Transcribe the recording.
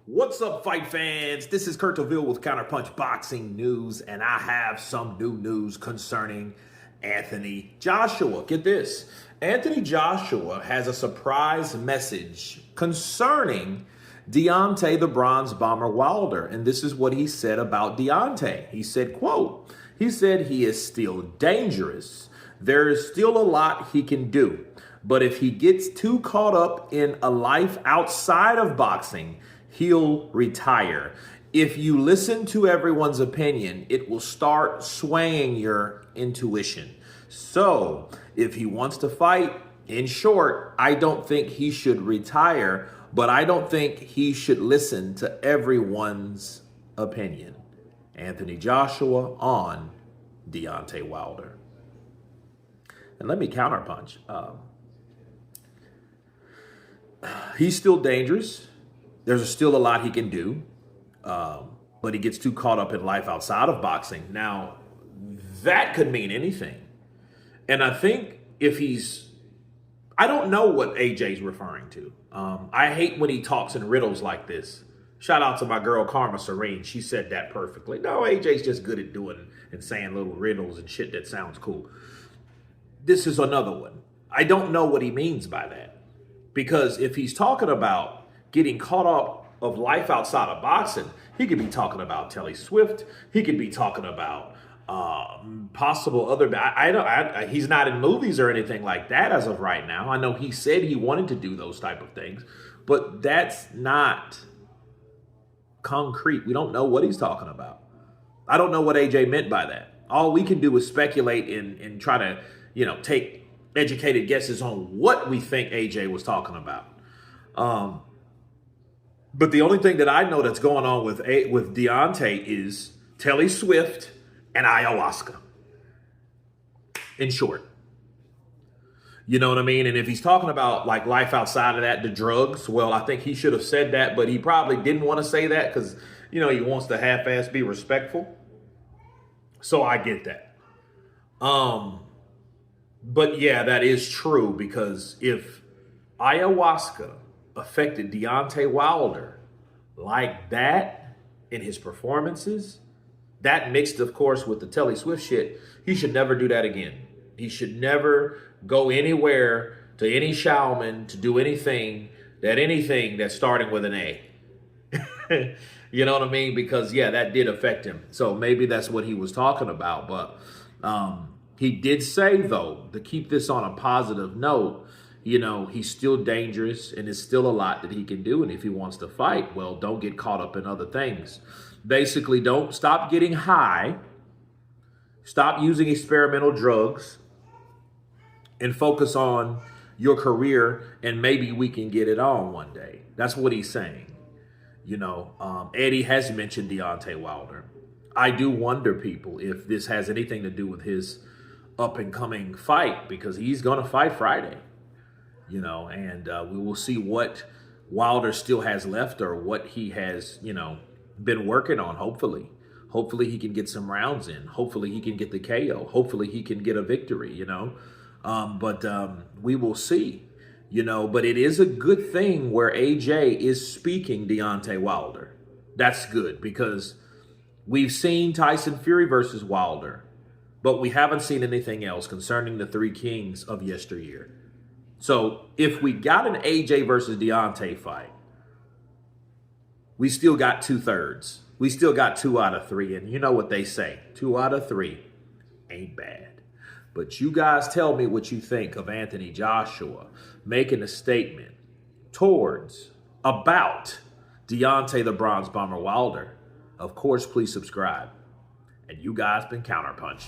What's up, fight fans? This is Kurt DeVille with Counterpunch Boxing News, and I have some new news concerning Anthony Joshua. Get this. Anthony Joshua has a surprise message concerning Deontay the Bronze Bomber Wilder, and this is what he said about Deontay. He said, quote, he said he is still dangerous. There is still a lot he can do, but if he gets too caught up in a life outside of boxing, he'll retire. If you listen to everyone's opinion, it will start swaying your intuition. So if he wants to fight, in short, I don't think he should retire, but I don't think he should listen to everyone's opinion. Anthony Joshua on Deontay Wilder. And let me counterpunch. He's still dangerous. There's still a lot he can do, but he gets too caught up in life outside of boxing. Now, that could mean anything. And I think if I don't know what AJ's referring to. I hate when he talks in riddles like this. Shout out to my girl, Karma Serene. She said that perfectly. No, AJ's just good at doing and saying little riddles and shit that sounds cool. This is another one. I don't know what he means by that. Because if he's talking about getting caught up of life outside of boxing, he could be talking about Telly Swift. He could be talking about possible other. He's not in movies or anything like that as of right now. I know he said he wanted to do those type of things, but that's not concrete. We don't know what he's talking about. I don't know what AJ meant by that. All we can do is speculate and try to, take educated guesses on what we think AJ was talking about. But the only thing that I know that's going on with Deontay is Telly Swift and ayahuasca. In short. You know what I mean? And if he's talking about like life outside of that, the drugs, well, I think he should have said that, but he probably didn't want to say that because, he wants to half-ass be respectful. So I get that. But yeah, that is true because if ayahuasca affected Deontay Wilder like that in his performances, that mixed, of course, with the Telly Swift shit, he should never do that again. He should never go anywhere to any shaman to do anything that's starting with an A. You know what I mean? Because, yeah, that did affect him. So maybe that's what he was talking about. But he did say, though, to keep this on a positive note, he's still dangerous and there's still a lot that he can do. And if he wants to fight, well, don't get caught up in other things. Basically, don't stop getting high. Stop using experimental drugs and focus on your career. And maybe we can get it on one day. That's what he's saying. Eddie has mentioned Deontay Wilder. I do wonder, people, if this has anything to do with his up and coming fight, because he's going to fight Friday. And we will see what Wilder still has left or what he has, been working on, hopefully. Hopefully he can get some rounds in. Hopefully he can get the KO. Hopefully he can get a victory, But we will see, But it is a good thing where AJ is speaking Deontay Wilder. That's good because we've seen Tyson Fury versus Wilder, but we haven't seen anything else concerning the three kings of yesteryear. So if we got an AJ versus Deontay fight, we still got 2/3. We still got 2 out of 3. And you know what they say, 2 out of 3 ain't bad. But you guys tell me what you think of Anthony Joshua making a statement about Deontay the Bronze Bomber Wilder. Of course, please subscribe. And you guys been Counterpunch.